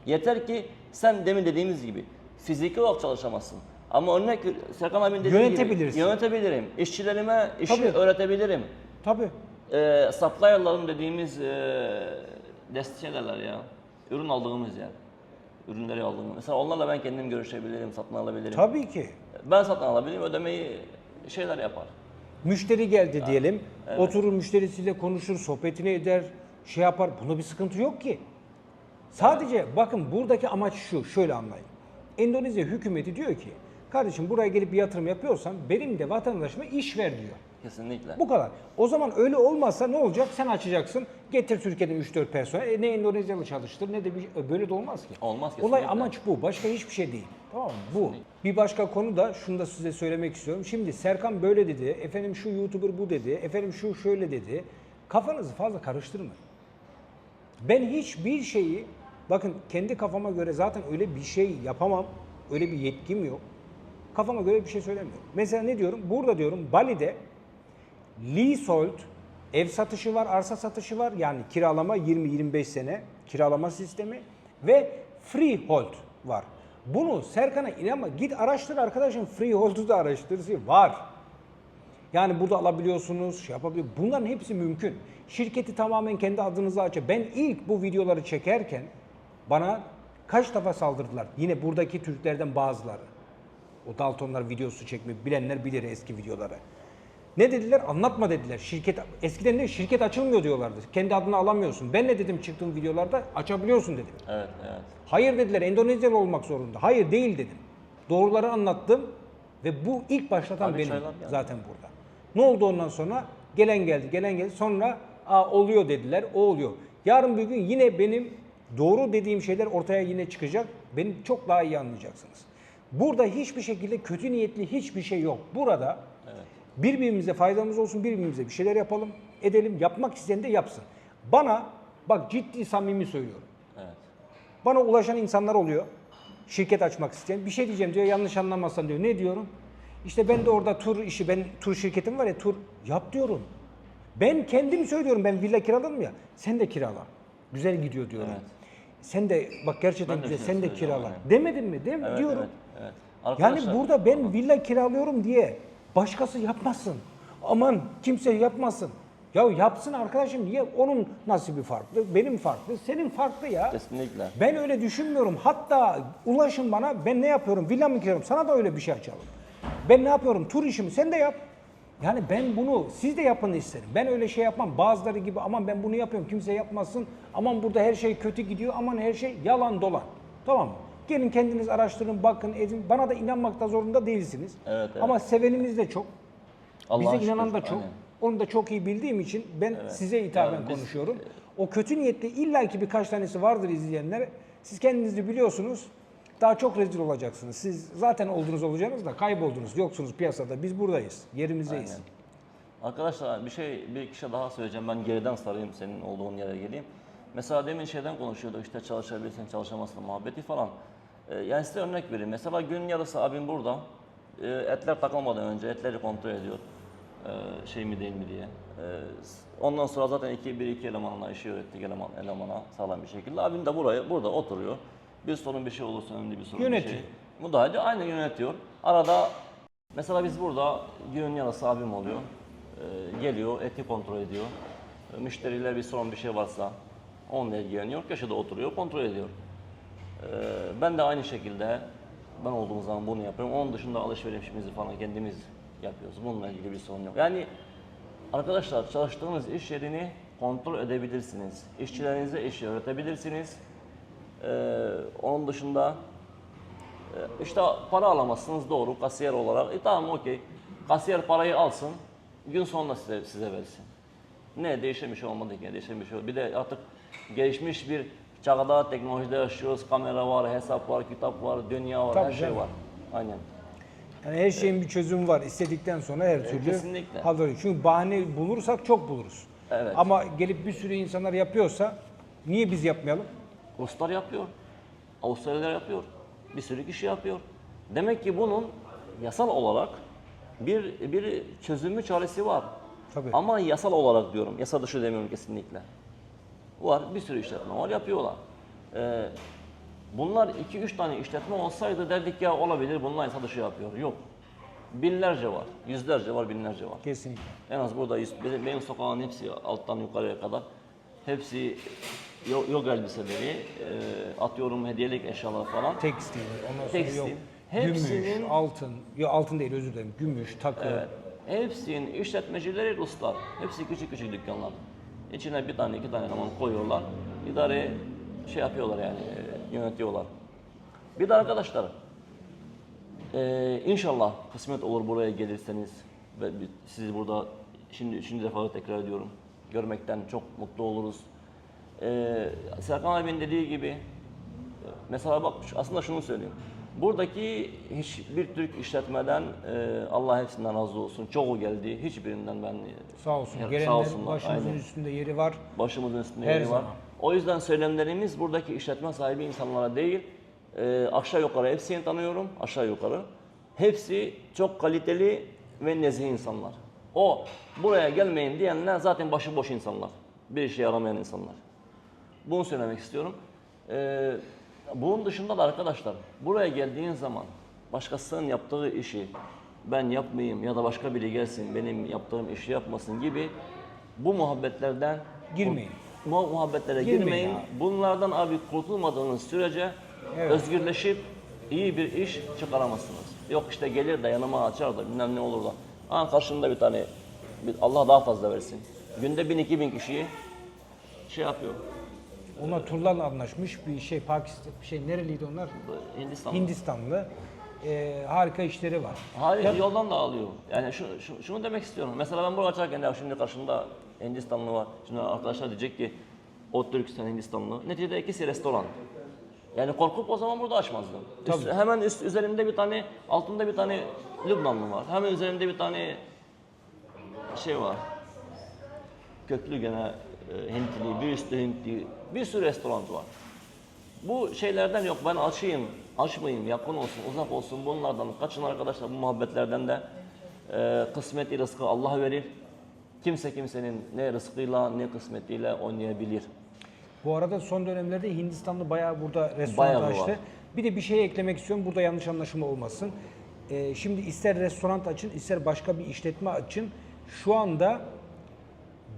Yeter ki sen demin dediğimiz gibi fiziki olarak çalışamazsın. Ama örnek Serkan abinin dediği Yönetebilirsin. gibi yönetebilirim. İşçilerime işi Tabii. öğretebilirim. Tabii. Supplier'ların dediğimiz şeylerler ya. Ürün aldığımız yer. Ürünleri aldığımız. Mesela onlarla ben kendim görüşebilirim, satın alabilirim. Tabii ki. Ben satın alabilirim, ödemeyi şeyler yapar. Müşteri geldi diyelim. Oturur müşterisiyle konuşur, sohbetini eder, şey yapar. Bunda bir sıkıntı yok ki. Sadece bakın buradaki amaç şu, şöyle anlayın. Endonezya hükümeti diyor ki, kardeşim buraya gelip bir yatırım yapıyorsan benim de vatandaşıma iş ver diyor. Kesinlikle. Bu kadar. O zaman öyle olmazsa ne olacak? Sen açacaksın, getir Türkiye'den 3-4 personel, ne Endonezyalı çalıştır ne de böyle de olmaz ki. Olmaz Olay kesinlikle. amaç bu, başka hiçbir şey değil. Tamam mı? Bu. Bir başka konu da şunu da size söylemek istiyorum. Şimdi Serkan böyle dedi, efendim şu YouTuber bu dedi, efendim şu şöyle dedi. Kafanızı fazla karıştırmayın. Ben hiçbir şeyi, bakın kendi kafama göre zaten öyle bir şey yapamam, öyle bir yetkim yok. Kafama göre bir şey söylemiyorum. Mesela ne diyorum? Burada diyorum Bali'de leasehold, ev satışı var, arsa satışı var. Yani kiralama 20-25 sene kiralama sistemi ve freehold var. Bunu Serkan'a inanma. Git araştır arkadaşım. Freehold'u da araştırsın. Var. Yani burada alabiliyorsunuz, şey yapabiliyor. Bunların hepsi mümkün. Şirketi tamamen kendi adınıza açın. Ben ilk bu videoları çekerken bana kaç defa saldırdılar. Yine buradaki Türklerden bazıları. O Daltonlar videosu çekmeyi bilenler bilir eski videoları. Ne dediler? Anlatma dediler. Şirket eskiden de şirket açılmıyor diyorlardı. Kendi adını alamıyorsun. Ben ne dedim çıktığım videolarda? Açabiliyorsun dedim. Evet, evet. Hayır dediler. Endonezyalı olmak zorunda. Hayır değil dedim. Doğruları anlattım ve bu ilk başlatan Abi benim çaylar geldi. zaten burada. Ne oldu ondan sonra? Gelen geldi, gelen geldi. Sonra oluyor dediler. O oluyor. Yarın bir gün yine benim doğru dediğim şeyler ortaya yine çıkacak. Beni çok daha iyi anlayacaksınız. Burada hiçbir şekilde kötü niyetli hiçbir şey yok. Burada birbirimize faydamız olsun, birbirimize bir şeyler yapalım, edelim. Yapmak isteyen de yapsın. Bana, bak ciddi samimi söylüyorum. Evet. Bana ulaşan insanlar oluyor. Şirket açmak isteyen. Bir şey diyeceğim diyor, yanlış anlamazsan diyor. Ne diyorum? İşte ben de orada tur işi, ben tur şirketim var ya, tur yap diyorum. Ben kendim söylüyorum, ben villa kiraladım ya. Sen de kirala. Güzel gidiyor diyorum. Evet. Sen de bak gerçekten Ben de güzel, şey sen de söyleyeceğim, kirala. aynen. Demedim mi? Değil mi? Evet, Diyorum. evet, evet. Yani Arkadaşlar, burada ben villa kiralıyorum diye başkası yapmasın. Aman kimse yapmasın. Ya yapsın arkadaşım, niye? Onun nasibi farklı, benim farklı, senin farklı ya. kesinlikle. Ben öyle düşünmüyorum. Hatta ulaşın bana, ben ne yapıyorum? Villa mı kiraliyorum? Sana da öyle bir şey açalım. Ben ne yapıyorum? Tur işimi sen de yap. Yani ben bunu siz de yapın isterim. Ben öyle şey yapmam. Bazıları gibi aman ben bunu yapıyorum kimse yapmasın. Aman burada her şey kötü gidiyor. Aman her şey yalan dolan. Tamam mı? Gelin kendiniz araştırın, bakın, edin. Bana da inanmakta zorunda değilsiniz. Evet, evet. Ama sevenimiz de çok. Allah'a Bize inanan şükür, da çok. aynen. Onu da çok iyi bildiğim için ben size hitaben Yani biz- konuşuyorum. O kötü niyetli illaki birkaç tanesi vardır izleyenler. Siz kendinizi biliyorsunuz. Daha çok rezil olacaksınız. Siz zaten oldunuz olacaksınız da kayboldunuz. Yoksunuz piyasada. Biz buradayız. Yerimizdeyiz. Aynen. Arkadaşlar bir kişi daha söyleyeceğim. Ben geriden sarayım senin olduğun yere geleyim. Mesela demin şeyden konuşuyorduk işte çalışabilirsin, çalışamazsın muhabbeti falan. Yani size örnek vereyim. Mesela gün yarısı abim burada. Etler takılmadan önce etleri kontrol ediyor. Şey mi değil mi diye. Ondan sonra zaten iki elemanla işi öğrettik elemana sağlam bir şekilde. Abim de burada oturuyor. Bir sorun bir şey olursa önemli bir sorun Yönetiyor. bir şey. Müdahale aynı yönetiyor. Arada mesela biz burada günün yarısı abim oluyor. Geliyor, eti kontrol ediyor. Müşteriler bir sorun bir şey varsa onunla ilgileniyor. Köşede oturuyor, kontrol ediyor. Ben de aynı şekilde ben olduğum zaman bunu yapıyorum. Onun dışında alışverişimizi falan kendimiz yapıyoruz. Bununla ilgili bir sorun yok. Yani arkadaşlar çalıştığınız iş yerini kontrol edebilirsiniz. İşçilerinize işi öğretebilirsiniz. Onun dışında işte para alamazsınız doğru kasiyer olarak. Tamam okey. Kasiyer parayı alsın. Gün sonunda size versin. Ne değişen bir şey olmadı ki, değişen bir şey oldu. Bir de artık gelişmiş bir çağda, teknolojide yaşıyoruz. Kamera var, hesap var, kitap var, dünya var, Tabii her şey canım. var. Aynen. Yani her şeyin bir çözümü var. İstedikten sonra her türlü kesinlikle. hazır. Çünkü bahane bulursak çok buluruz. Evet. Ama gelip bir sürü insanlar yapıyorsa niye biz yapmayalım? Ruslar yapıyor, Avustralyalılar yapıyor, bir sürü kişi yapıyor. Demek ki bunun yasal olarak bir çözümü, çaresi var. Tabii. Ama yasal olarak diyorum, yasa dışı demiyorum kesinlikle. Var, bir sürü işletme var, yapıyorlar. Bunlar 2-3 tane işletme olsaydı derdik ya olabilir, bunlar yasa dışı yapıyor. Yok. Binlerce var, yüzlerce var, binlerce var. Kesinlikle. En az burada benim sokağın hepsi alttan yukarıya kadar hepsi yoga elbiseleri, atıyorum hediyelik eşyalar falan. Tekstil, ondan sonra Tekstil. yok. Hepsinin- Gümüş, altın. Yok altın değil, özür dilerim. Gümüş, takı. Evet. Hepsinin işletmecileri Ruslar. Hepsi küçük küçük dükkanlar. İçine bir tane iki tane eleman koyuyorlar. İdare şey yapıyorlar yani yönetiyorlar. Bir de arkadaşlar inşallah kısmet olur buraya gelirseniz ve sizi burada şimdi defa tekrar ediyorum. Görmekten çok mutlu oluruz. Serkan abinin dediği gibi mesela bak aslında şunu söyleyeyim. Buradaki hiçbir Türk işletmeden Allah hepsinden razı olsun. Çoğu geldi. Hiçbirinden ben Sağ olsun. sağ Gelenler olsunlar, başımızın aynen. üstünde yeri var. Başımızın üstünde Her yeri var. zaman. O yüzden söylemlerimiz buradaki işletme sahibi insanlara değil, aşağı yukarı hepsini tanıyorum, aşağı yukarı. Hepsi çok kaliteli ve nezih insanlar. Buraya gelmeyin diyenler zaten başıboş insanlar. Bir işe yaramayan insanlar. Bunu söylemek istiyorum. Bunun dışında da arkadaşlar, buraya geldiğin zaman başkasının yaptığı işi ben yapmayayım ya da başka biri gelsin benim yaptığım işi yapmasın gibi bu muhabbetlerden Girmeyin. Bu muhabbetlere Girmeyin girmeyin. abi. Bunlardan abi kurtulmadığınız sürece Evet. özgürleşip iyi bir iş çıkaramazsınız. Yok işte gelir de yanıma açar da bilmem ne olur da. Karşımda bir tane Allah daha fazla versin. Günde 1000-2000 kişiyi şey yapıyor. Onlar turlarla anlaşmış bir şey, Pakistan, nereliydi onlar? Hindistan. Hindistanlı. Harika işleri var. Hayır Ya- yoldan da alıyor. Yani şunu demek istiyorum. Mesela ben burada açarken ya şimdi karşımda Hindistanlı var. Şimdi arkadaşlar diyecek ki o Türk sen Hindistanlı. Neticede ikisi restoran. Yani korkup o zaman burada açmazdım. Tabii. Hemen üzerimde bir tane, altında bir tane Lübnanlı var. Hemen üzerimde bir tane şey var. Köklü gene Hintli, bir üstü Hintli, bir sürü restoran var. Bu şeylerden yok ben açayım, açmayayım, yakın olsun, uzak olsun bunlardan kaçın arkadaşlar bu muhabbetlerden de kısmeti rızkı Allah verir. Kimse kimsenin ne rızkıyla ne kısmetiyle oynayabilir. Bu arada son dönemlerde Hindistanlı bayağı burada restoran Bayağı açtı. var. Bir de bir şey eklemek istiyorum. Burada yanlış anlaşılma olmasın. Şimdi ister restoran açın, ister başka bir işletme açın. Şu anda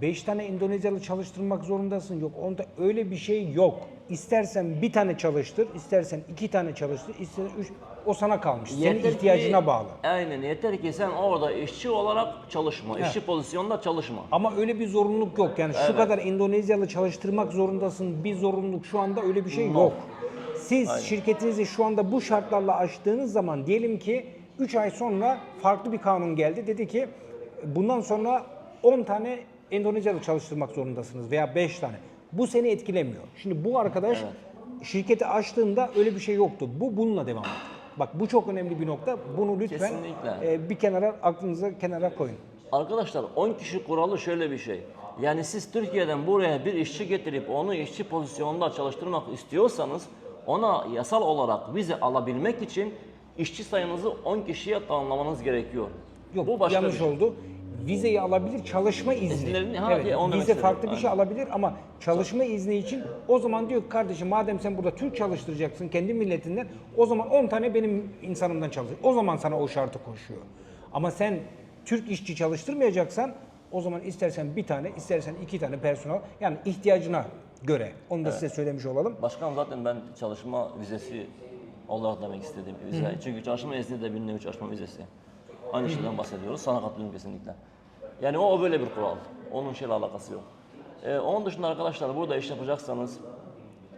5 tane Endonezyalı çalıştırmak zorundasın. Yok, onda öyle bir şey yok. İstersen bir tane çalıştır, istersen 2 tane çalıştır, istersen 3. O sana kalmış. Senin Yeter ki- ihtiyacına bağlı. Aynen yeter ki sen orada işçi olarak çalışma, işçi pozisyonda çalışma. Ama öyle bir zorunluluk yok. Yani şu kadar Endonezyalı çalıştırmak zorundasın. Bir zorunluluk şu anda öyle bir şey yok. Siz şirketinizi şu anda bu şartlarla açtığınız zaman diyelim ki 3 ay sonra farklı bir kanun geldi. Dedi ki bundan sonra 10 tane Endonezyalı çalıştırmak zorundasınız veya 5 tane. Bu seni etkilemiyor. Şimdi bu arkadaş şirketi açtığında öyle bir şey yoktu. Bu bununla devam ediyor. Bak bu çok önemli bir nokta. Bunu lütfen Kesinlikle. bir kenara aklınıza kenara koyun. Arkadaşlar 10 kişi kuralı şöyle bir şey. Yani siz Türkiye'den buraya bir işçi getirip onu işçi pozisyonunda çalıştırmak istiyorsanız ona yasal olarak vize alabilmek için işçi sayınızı 10 kişiye tamamlamanız gerekiyor. Yok Bu başka yanlış bir şey. oldu. Vizeyi alabilir, çalışma izni. İzinlerini- Evet, onu demek vize istedim. farklı bir şey Aynen. alabilir ama çalışma izni için o zaman diyor ki kardeşim madem sen burada Türk çalıştıracaksın kendi milletinden o zaman 10 tane benim insanımdan çalışır. O zaman sana o şartı koşuyor. Ama sen Türk işçi çalıştırmayacaksan o zaman istersen bir tane, istersen 2 tane personel yani ihtiyacına göre. Onu da size söylemiş olalım. Başkan zaten ben çalışma vizesi olarak demek istedim vize. Çünkü çalışma izni de bir nevi çalışma vizesi. Aynı şeyden bahsediyoruz. Sana katılıyorum kesinlikle. Yani o böyle bir kural. Onun şeyle alakası yok. Onun dışında arkadaşlar burada iş yapacaksanız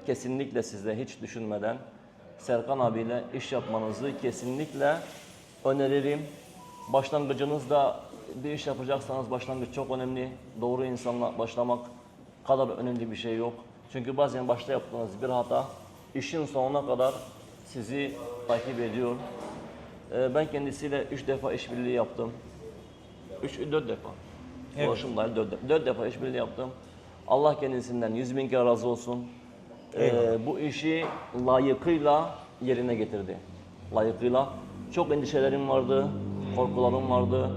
kesinlikle size hiç düşünmeden Serkan abiyle iş yapmanızı kesinlikle öneririm. Başlangıcınızda bir iş yapacaksanız başlangıç çok önemli. Doğru insanla başlamak kadar önemli bir şey yok. Çünkü bazen başta yaptığınız bir hata işin sonuna kadar sizi takip ediyor. Ben kendisiyle 3 defa işbirliği yaptım. 4 defa. Evet. Ulaşımla 4 defa işbirliği yaptım. Allah kendisinden 100.000 kere razı olsun. Bu işi layıkıyla yerine getirdi. Layıkıyla. Çok endişelerim vardı, korkularım vardı.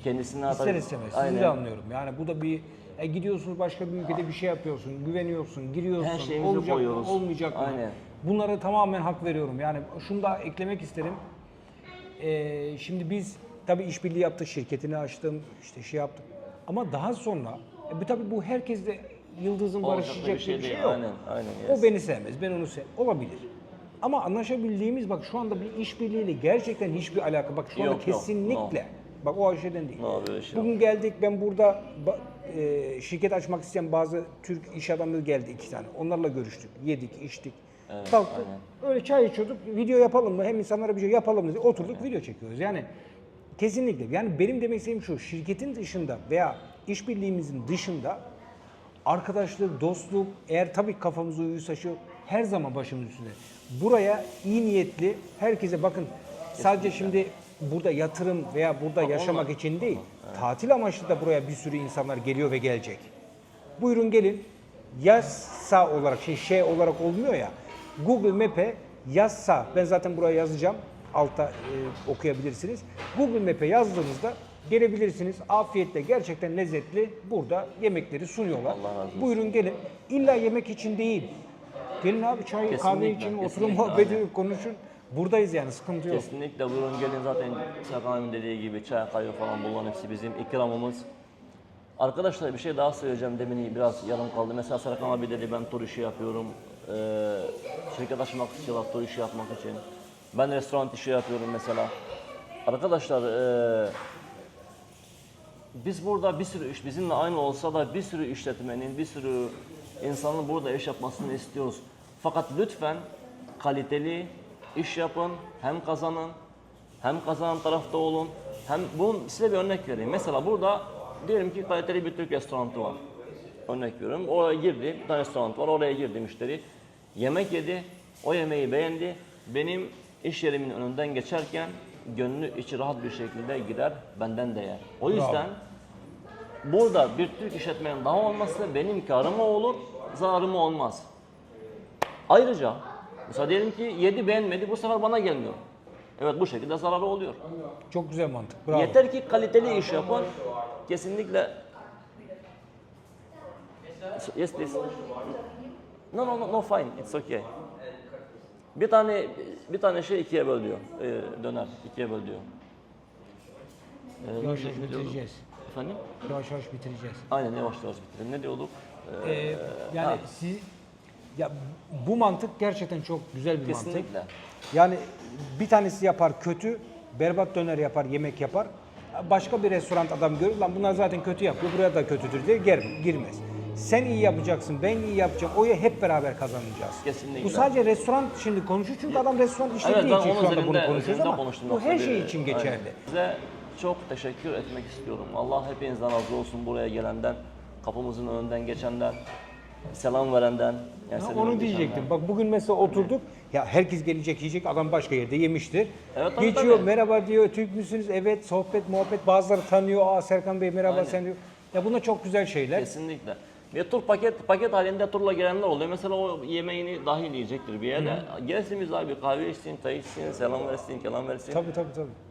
Kendisine İster istemez. Sizi Aynen. de anlıyorum. Yani bu da bir gidiyorsunuz başka bir ülkede bir şey yapıyorsun, güveniyorsun, giriyorsun. Her şeyimizi olacak koyuyoruz. mı, olmayacak mı? Aynen. Bunlara tamamen hak veriyorum. Yani şunu da eklemek isterim. Şimdi biz tabii işbirliği yaptık, şirketini açtım, işte şey yaptık. Ama daha sonra, tabii bu herkesle yıldızın Olacak barışacak bir şey değil. yok. Aynen. O beni sevmez, ben onu olabilir. Ama anlaşabildiğimiz bak şu anda bir işbirliğiyle gerçekten hiçbir alaka. Bak şu anda Yok, yok, kesinlikle. Bak o şeyden değil. No, böyle şey yok. Bugün geldik ben burada şirket açmak isteyen bazı Türk iş adamları geldi 2 tane. Onlarla görüştük, yedik, içtik. Kalktık. Öyle çay içiyorduk. Video yapalım mı? Hem insanlara bir şey yapalım mı? Oturduk video çekiyoruz. Yani kesinlikle. Yani benim demek istediğim şu. Şirketin dışında veya işbirliğimizin dışında arkadaşlık, dostluk eğer tabii kafamıza uyuyorsa şu her zaman başımın üstünde. Buraya iyi niyetli herkese bakın sadece şimdi burada yatırım veya burada yaşamak için değil. Tatil amaçlı da buraya bir sürü insanlar geliyor ve gelecek. Buyurun gelin. Yazsa olarak şey olarak olmuyor ya. Google Map'e yazsa ben zaten buraya yazacağım. Altta okuyabilirsiniz. Google Map'e yazdığınızda gelebilirsiniz. Afiyetle gerçekten lezzetli burada yemekleri sunuyorlar. Allah razı olsun. Buyurun gelin. İlla yemek için değil. Gelin abi çay, kahve için oturun kesinlikle, muhabbet aynen. edin, konuşun. Buradayız yani sıkıntı yok. Kesinlikle buyurun gelin zaten Serkan abinin dediği gibi çay, kahve falan bunların hepsi bizim ikramımız. Arkadaşlar bir şey daha söyleyeceğim demin biraz yarım kaldı. Mesela Serkan abi dedi ben tur işi yapıyorum. Şirket açmak istiyorlar tur işi yapmak için. Ben restoran işi yapıyorum mesela. Arkadaşlar biz burada bir sürü iş bizimle aynı olsa da bir sürü işletmenin, bir sürü insanın burada iş yapmasını istiyoruz. Fakat lütfen kaliteli iş yapın, hem kazanın, hem kazanan tarafta olun. Hem bunun size bir örnek vereyim. Mesela burada diyelim ki kaliteli bir Türk restoranı var. Örnek veriyorum. Oraya girdi, bir tane restoran var, oraya girdi müşteri. Yemek yedi, o yemeği beğendi. Benim iş yerimin önünden geçerken gönlü içi rahat bir şekilde gider, benden de yer. O yüzden burada bir Türk işletmenin daha olması benim karıma olur, zararıma olmaz. Ayrıca mesela diyelim ki yedi beğenmedi, bu sefer bana gelmiyor. Evet bu şekilde zararı oluyor. Çok güzel mantık. Bravo. Yeter ki kaliteli iş yapın. Kesinlikle. Yes please. No fine. It's okay. Bir tane şey ikiye böl diyor. Döner ikiye böl diyor. Yavaş yavaş bitireceğiz. Efendim? Yavaş yavaş bitireceğiz. Aynen yavaş yavaş bitirelim. Ne diyorduk? Yani siz ya bu mantık gerçekten çok güzel bir mantık. Kesinlikle. Yani bir tanesi yapar kötü, berbat döner yapar, yemek yapar. Başka bir restoran adam görür, lan bunlar zaten kötü yapıyor, buraya da kötüdür diye girmez. Sen iyi yapacaksın, ben iyi yapacağım, oyu hep beraber kazanacağız. Kesinlikle. Bu sadece restoran şimdi konuşuyor çünkü adam restoran işlediği için şu anda bunu konuşuyoruz ama bu her şey için geçerli. Aynen. Size çok teşekkür etmek istiyorum. Allah hepinizden razı olsun buraya gelenden, kapımızın önünden geçenden, selam verenden. Yani selam Onu geçenden. diyecektim. Bak bugün mesela oturduk. Ya herkes gelecek yiyecek. Adam başka yerde yemiştir. Evet, tabii, Geçiyor tabii. merhaba diyor. Türk müsünüz? Evet. Sohbet muhabbet. Bazıları tanıyor. Aa Serkan Bey merhaba Aynen. sen diyor. Ya bunlar çok güzel şeyler. Kesinlikle. Bir tur paket halinde turla gelenler oluyor. Mesela o yemeğini dahil yiyecektir bir yerde. Gelsin biz abi kahve içsin, çay içsin, selam versin, kelam versin. Tabii.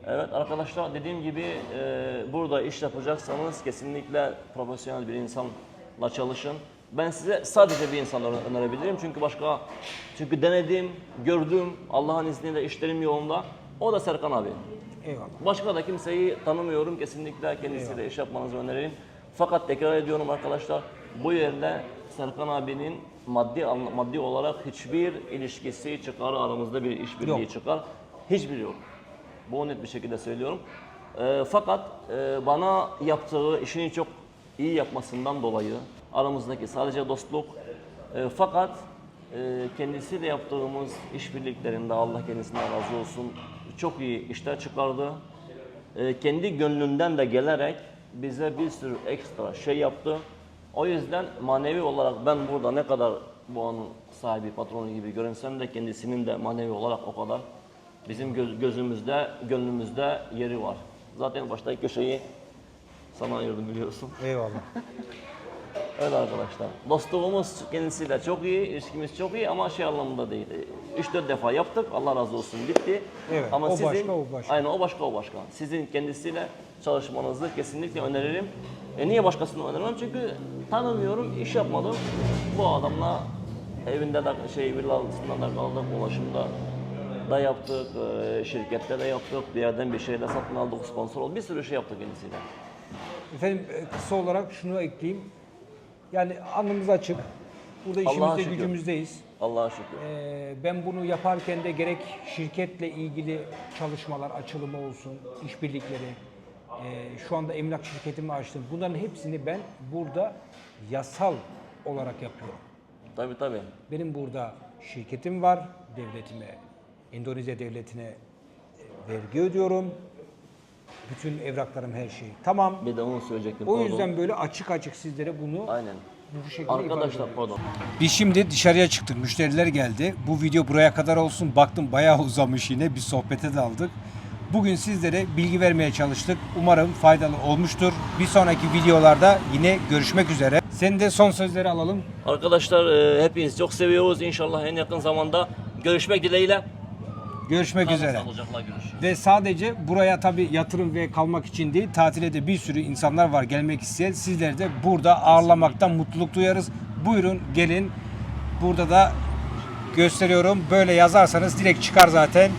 Evet arkadaşlar dediğim gibi burada iş yapacaksanız kesinlikle profesyonel bir insanla çalışın. Ben size sadece bir insan önerebilirim çünkü denedim, gördüm, Allah'ın izniyle işlerim yolunda. O da Serkan abi. Eyvallah. Başka da kimseyi tanımıyorum. Kesinlikle kendisiyle iş yapmanızı öneririm. Fakat tekrar ediyorum arkadaşlar, bu yerde Serkan abinin maddi olarak hiçbir ilişkisi çıkar, aramızda bir işbirliği Yok. çıkar. Hiçbir yok. Bu net bir şekilde söylüyorum. Fakat bana yaptığı işini çok iyi yapmasından dolayı aramızdaki sadece dostluk. Fakat kendisiyle yaptığımız işbirliklerinde Allah kendisinden razı olsun çok iyi işler çıkardı. kendi gönlünden de gelerek bize bir sürü ekstra şey yaptı. O yüzden manevi olarak ben burada ne kadar bu anın sahibi, patronu gibi görünsem de kendisinin de manevi olarak o kadar bizim gözümüzde, gönlümüzde yeri var. Zaten baştaki köşeyi sana ayırdım biliyorsun. Eyvallah. Öyle arkadaşlar. Dostluğumuz kendisiyle çok iyi, ilişkimiz çok iyi ama şey anlamında değil. 3-4 defa yaptık, Allah razı olsun bitti. Evet, ama o sizin, başka, o başka. Aynen o başka, o başka. Sizin kendisiyle çalışmanızı kesinlikle öneririm. Niye başkasını önermem? Çünkü tanımıyorum, iş yapmadım. Bu adamla evinde de villasında da kaldık, ulaşımda da yaptık, şirkette de yaptık, bir yerden bir şeyle satın aldık, sponsor olduk. Bir sürü şey yaptık kendisiyle. Efendim kısa olarak şunu ekleyeyim. Yani alnımız açık. Burada Allah'a işimizde şükür. gücümüzdeyiz. Allah'a şükür. Ben bunu yaparken de gerek şirketle ilgili çalışmalar, açılımı olsun, işbirlikleri, şu anda emlak şirketimi açtım. Bunların hepsini ben burada yasal olarak yapıyorum. Tabii tabii. Benim burada şirketim var, devletime, Endonezya devletine vergi ödüyorum. Bütün evraklarım, her şey tamam. Bir de onu söyleyecektim. O pardon. yüzden böyle açık açık sizlere bunu Aynen. bu şekilde Arkadaşlar ifade pardon. Biz şimdi dışarıya çıktık. Müşteriler geldi. Bu video buraya kadar olsun. Baktım bayağı uzamış yine. Bir sohbete daldık. Bugün sizlere bilgi vermeye çalıştık. Umarım faydalı olmuştur. Bir sonraki videolarda yine görüşmek üzere. Senin de son sözleri alalım. Arkadaşlar hepinizi çok seviyoruz. İnşallah en yakın zamanda görüşmek dileğiyle. Görüşmek üzere. Sağlıcakla görüşürüz. Ve sadece buraya tabii yatırım ve kalmak için değil, tatile de bir sürü insanlar var gelmek isteyen. Sizleri de burada ağırlamaktan mutluluk duyarız. Buyurun gelin. Burada da gösteriyorum. Böyle yazarsanız direkt çıkar zaten.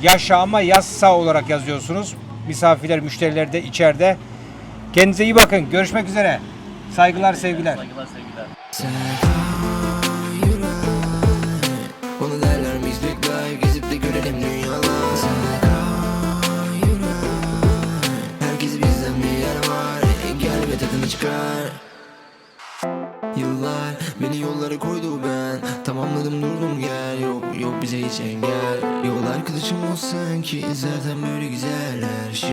Yaşa ama yassa olarak yazıyorsunuz. Misafirler, müşteriler de içeride. Kendinize iyi bakın. Görüşmek üzere. Saygılar, sevgiler. Saygılar, sevgiler. Onu derler biz bekler gezip de görelim dünyalar. Herkes bizden bir yer var. Gel ve tadını çıkar. Yıllar beni yollara koydu ben. Tamamladım durdum gel. Yok bize hiç engel. Yol arkadaşım olsan ki zaten böyle güzeller.